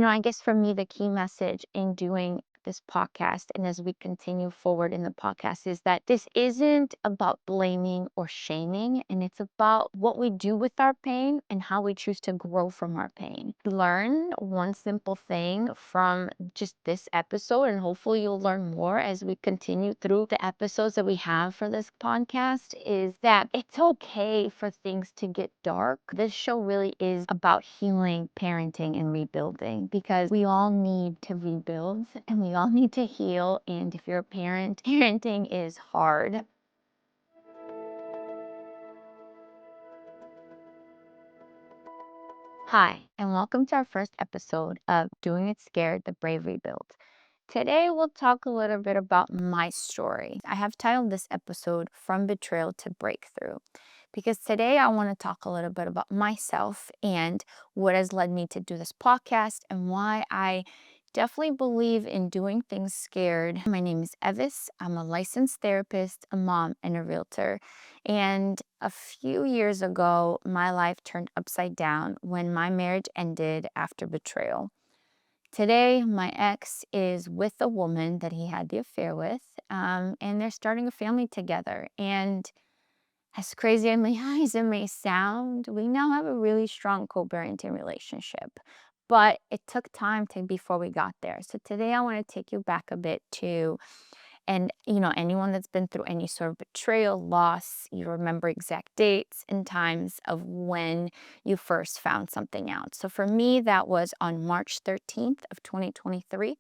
I guess for me, the key message in doing this podcast and as we continue forward in the podcast is that this isn't about blaming or shaming, and it's about what we do with our pain and how we choose to grow from our pain. Learn one simple thing from just this episode, and hopefully you'll learn more as we continue through the episodes that we have for this podcast, is that it's okay for things to get dark. This show really is about healing, parenting, and rebuilding because we all need to rebuild and we all need to heal. And if you're a parent, parenting is hard. Hi, and welcome to our first episode of Doing It Scared, the Brave Rebuild. Today, we'll talk a little bit about my story. I have titled this episode From Betrayal to Breakthrough because today I want to talk a little bit about myself and what has led me to do this podcast and why I definitely believe in doing things scared. My name is Evis. I'm a licensed therapist, a mom, and a realtor. And a few years ago, my life turned upside down when my marriage ended after betrayal. Today, my ex is with a woman that he had the affair with, and they're starting a family together. And as crazy as it may sound, we now have a really strong co-parenting relationship. But it took time before we got there. So today I want to take you back a bit to, and anyone that's been through any sort of betrayal, loss, you remember exact dates and times of when you first found something out. So for me, that was on March 13th of 2023.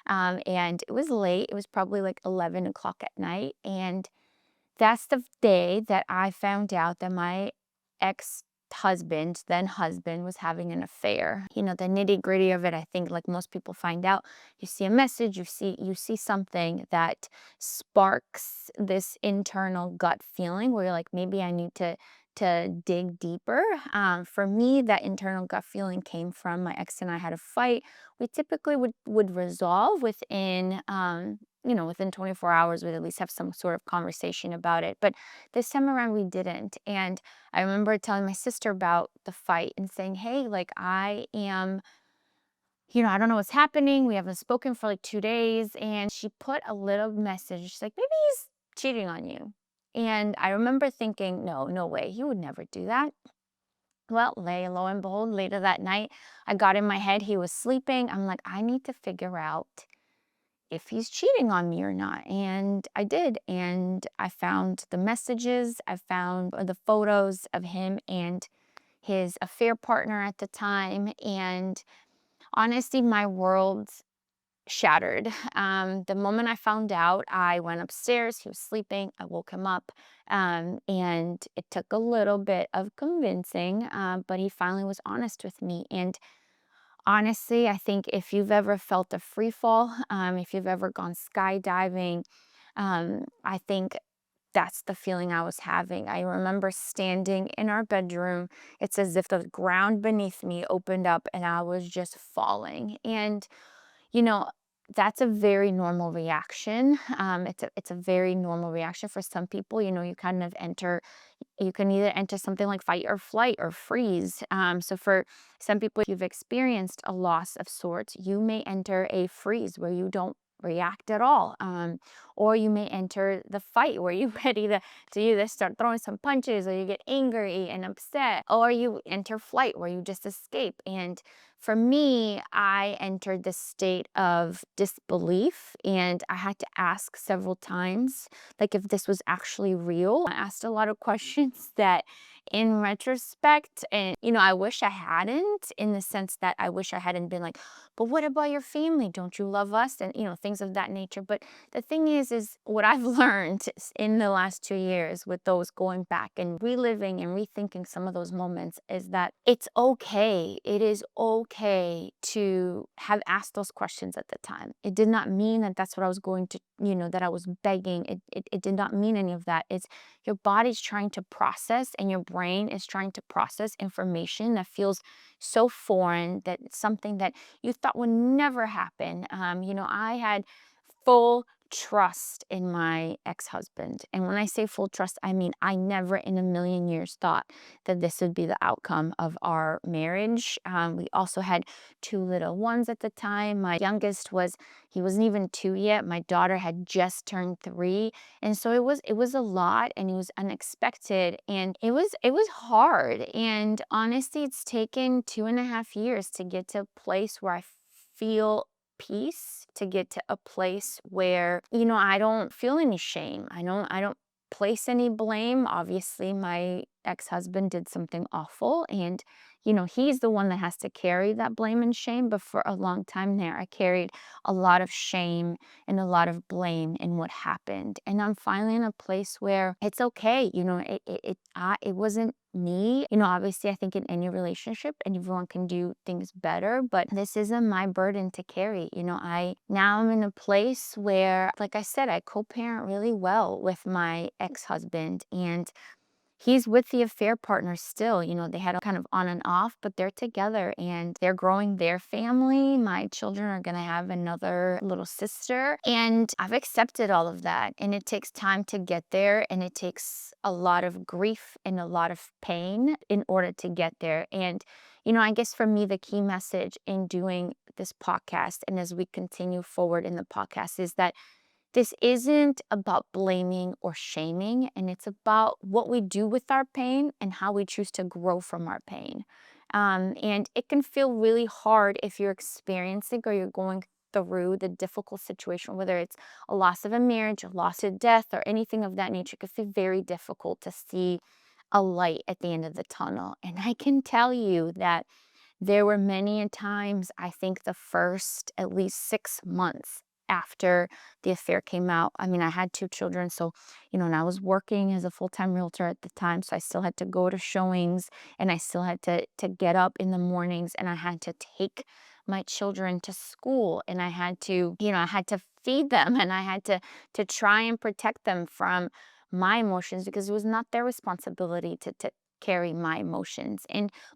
And it was late. It was probably like 11 o'clock at night. And that's the day that I found out that my ex-husband, then husband, was having an affair. The nitty-gritty of it, I think like most people find out, you see a message, you see something that sparks this internal gut feeling where you're like, maybe I need to dig deeper. For me, that internal gut feeling came from my ex and I had a fight. We typically would resolve within 24 hours, we'd at least have some sort of conversation about it. But this time around, we didn't. And I remember telling my sister about the fight and saying, hey, like, I don't know what's happening. We haven't spoken for like 2 days. And she put a little message. She's like, maybe he's cheating on you. And I remember thinking, no, no way. He would never do that. Well, lo and behold, later that night, I got in my head, he was sleeping. I'm like, I need to figure out if he's cheating on me or not. And I did. And I found the messages, I found the photos of him and his affair partner at the time. And honestly, my world shattered. The moment I found out, I went upstairs. He was sleeping. I woke him up. And it took a little bit of convincing, but he finally was honest with me. And honestly, I think if you've ever felt a free fall, if you've ever gone skydiving, I think that's the feeling I was having. I remember standing in our bedroom. It's as if the ground beneath me opened up and I was just falling. And, you know, that's a very normal reaction. It's a very normal reaction for some people. You can either enter something like fight or flight or freeze. So for some people, if you've experienced a loss of sorts, you may enter a freeze where you don't react at all. Or you may enter the fight where you're ready to either start throwing some punches or you get angry and upset. Or you enter flight where you just escape. And for me, I entered this state of disbelief and I had to ask several times like if this was actually real. I asked a lot of questions that in retrospect, and I wish I hadn't, in the sense that I wish I hadn't been like, but what about your family? Don't you love us? And things of that nature. But the thing is what I've learned in the last 2 years with those going back and reliving and rethinking some of those moments is that it's okay. It is okay to have asked those questions at the time. It did not mean that that's what I was going to, that I was begging. It did not mean any of that. It's your body's trying to process and your brain is trying to process information that feels so foreign, that it's something that you thought would never happen. I had full trust in my ex-husband. And when I say full trust, I mean I never in a million years thought that this would be the outcome of our marriage. We also had two little ones at the time. My youngest he wasn't even 2 yet. My daughter had just turned 3. And so it was a lot, and it was unexpected, and it was hard. And honestly, it's taken 2.5 years to get to a place where I feel peace, to get to a place where, I don't feel any shame. I don't place any blame. Obviously, my ex-husband did something awful, and he's the one that has to carry that blame and shame. But for a long time there, I carried a lot of shame and a lot of blame in what happened. And I'm finally in a place where it's okay. It wasn't me. Obviously, I think in any relationship, and everyone can do things better, but this isn't my burden to carry. I'm in a place where, like I said, I co-parent really well with my ex-husband, and he's with the affair partner still. They had a kind of on and off, but they're together and they're growing their family. My children are going to have another little sister. And I've accepted all of that. And it takes time to get there. And it takes a lot of grief and a lot of pain in order to get there. And, I guess for me, the key message in doing this podcast, and as we continue forward in the podcast, is that this isn't about blaming or shaming, and it's about what we do with our pain and how we choose to grow from our pain. And it can feel really hard if you're experiencing or you're going through the difficult situation, whether it's a loss of a marriage, a loss to death, or anything of that nature. It can feel very difficult to see a light at the end of the tunnel. And I can tell you that there were many a times, I think the first at least 6 months after the affair came out. I mean, I had two children, so, and I was working as a full-time realtor at the time, so I still had to go to showings, and I still had to get up in the mornings, and I had to take my children to school, and I had to feed them, and I had to try and protect them from my emotions, because it was not their responsibility to carry my emotions.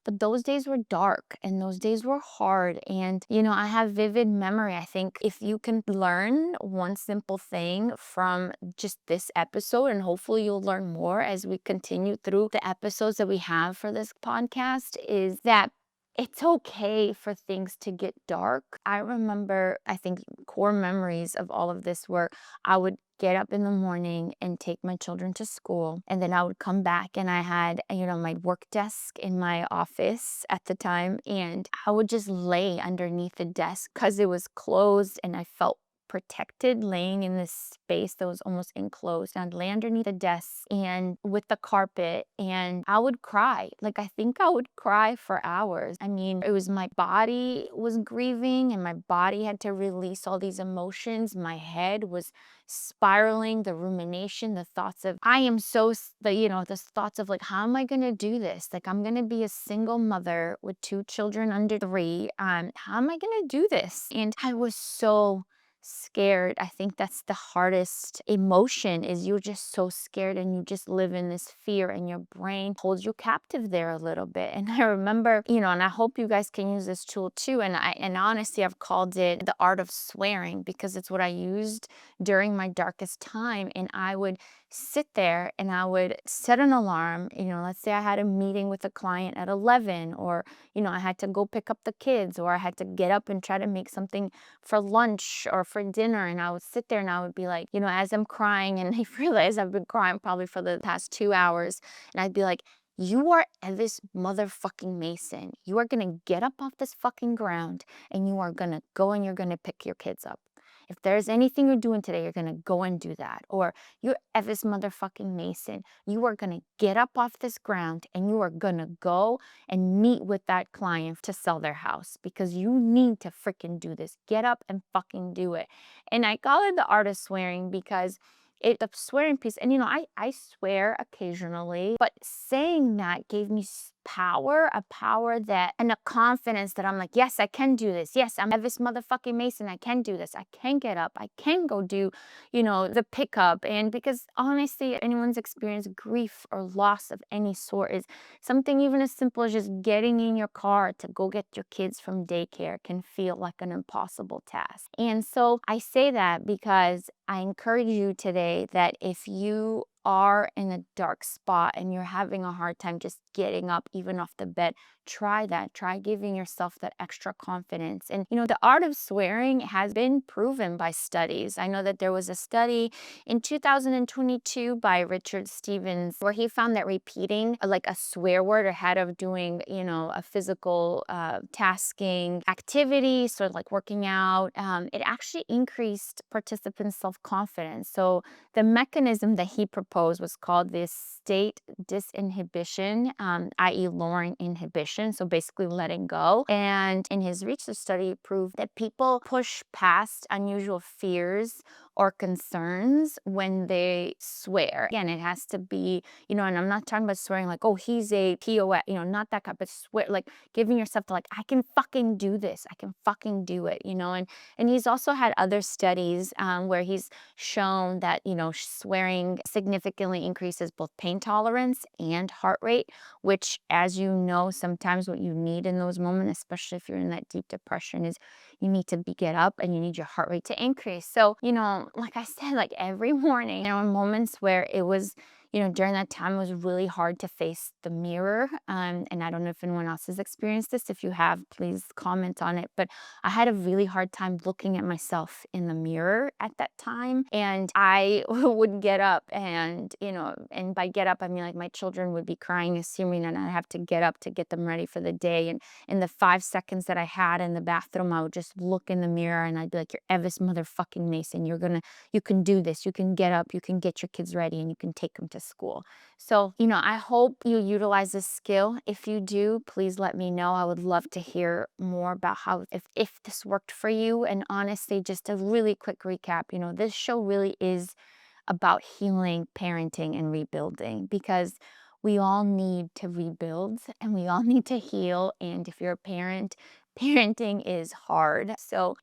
But those days were dark, and those days were hard. And, I have vivid memory. I think if you can learn one simple thing from just this episode, and hopefully you'll learn more as we continue through the episodes that we have for this podcast, is that it's okay for things to get dark. I remember, I think, core memories of all of this were I would get up in the morning and take my children to school. And then I would come back, and I had, my work desk in my office at the time. And I would just lay underneath the desk because it was closed, and I felt protected laying in this space that was almost enclosed. And I'd lay underneath the desk and with the carpet, and I would cry. Like, I think I would cry for hours. I mean, it was my body was grieving, and my body had to release all these emotions. My head was spiraling, the rumination, the thoughts of I am so the thoughts of, like, how am I going to do this? Like, I'm going to be a single mother with two children under 3. How am I going to do this? And I was so scared. I think that's the hardest emotion, is you're just so scared, and you just live in this fear, and your brain holds you captive there a little bit. And I remember, and I hope you guys can use this tool too. And honestly, I've called it the art of swearing, because it's what I used during my darkest time. And I would sit there and I would set an alarm. Let's say I had a meeting with a client at 11, or I had to go pick up the kids, or I had to get up and try to make something for lunch or for dinner. And I would sit there and I would be like, as I'm crying, and I realize I've been crying probably for the past 2 hours, and I'd be like, you are Elvis motherfucking Mason. You are going to get up off this fucking ground, and you are going to go and you're going to pick your kids up. If there's anything you're doing today, you're going to go and do that. Or you're Elvis motherfucking Mason. You are going to get up off this ground, and you are going to go and meet with that client to sell their house, because you need to freaking do this. Get up and fucking do it. And I call it the art of swearing, because the swearing piece, and I swear occasionally, but saying that gave me a power that, and a confidence that I'm like, yes, I can do this. Yes, I'm Evis motherfucking Mason. I can do this. I can get up. I can go do, the pickup. And because honestly, anyone's experienced grief or loss of any sort is something even as simple as just getting in your car to go get your kids from daycare can feel like an impossible task. And so I say that because I encourage you today that if you are in a dark spot and you're having a hard time just getting up even off the bed, try that. Try giving yourself that extra confidence. And the art of swearing has been proven by studies. I know that there was a study in 2022 by Richard Stevens where he found that repeating like a swear word ahead of doing, a physical tasking activity, sort of like working out, it actually increased participants' self-confidence. So the mechanism that he proposed was called this state disinhibition, i.e. lowering inhibition, so basically letting go. And in his research study, proved that people push past unusual fears or concerns when they swear. Again, it has to be, and I'm not talking about swearing like, oh, he's a POS, not that kind, but swear, like giving yourself to like, I can fucking do this. I can fucking do it, and he's also had other studies where he's shown that, swearing significantly increases both pain tolerance and heart rate, which, as you know, sometimes what you need in those moments, especially if you're in that deep depression, is you need to get up and you need your heart rate to increase. So, like I said, like every morning, there were moments where it was, during that time, it was really hard to face the mirror. And I don't know if anyone else has experienced this. If you have, please comment on it. But I had a really hard time looking at myself in the mirror at that time. And I would get up and, and by get up, I mean like my children would be crying and screaming and I'd have to get up to get them ready for the day. And in the 5 seconds that I had in the bathroom, I would just look in the mirror and I'd be like, you're Evis motherfucking Mason. You can do this. You can get up. You can get your kids ready and you can take them to school. So, I hope you utilize this skill. If you do, please let me know. I would love to hear more about how, if this worked for you. And honestly, just a really quick recap, this show really is about healing, parenting, and rebuilding because we all need to rebuild and we all need to heal. And if you're a parent, parenting is hard. So,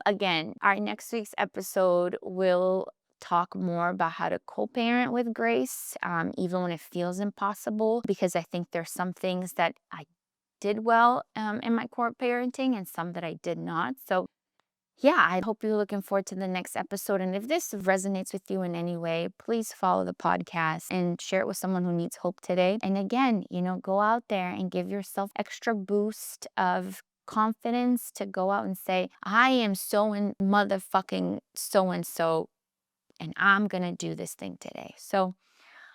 again, our next week's episode will talk more about how to co-parent with grace, even when it feels impossible, because I think there's some things that I did well in my core parenting and some that I did not. So yeah, I hope you're looking forward to the next episode. And if this resonates with you in any way, please follow the podcast and share it with someone who needs hope today. And again, go out there and give yourself extra boost of confidence to go out and say, I am so in motherfucking so and I'm going to do this thing today. So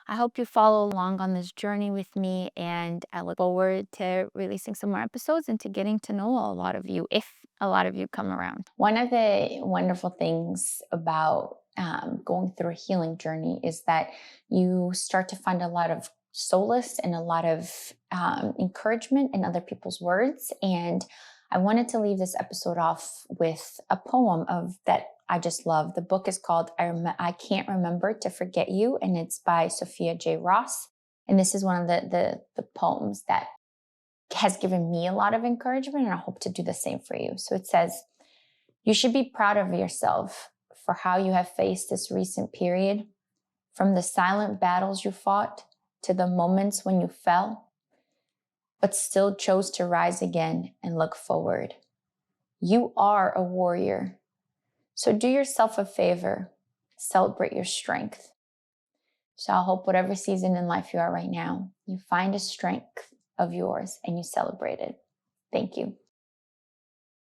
I hope you follow along on this journey with me, and I look forward to releasing some more episodes and to getting to know a lot of you, if a lot of you come around. One of the wonderful things about going through a healing journey is that you start to find a lot of solace and a lot of encouragement in other people's words. And I wanted to leave this episode off with a poem of that I just love. The book is called I Can't Remember to Forget You, and it's by Sophia J. Ross. And this is one of the poems that has given me a lot of encouragement, and I hope to do the same for you. So it says, you should be proud of yourself for how you have faced this recent period, from the silent battles you fought to the moments when you fell, but still chose to rise again and look forward. You are a warrior. So do yourself a favor, celebrate your strength. So I hope whatever season in life you are right now, you find a strength of yours and you celebrate it. Thank you.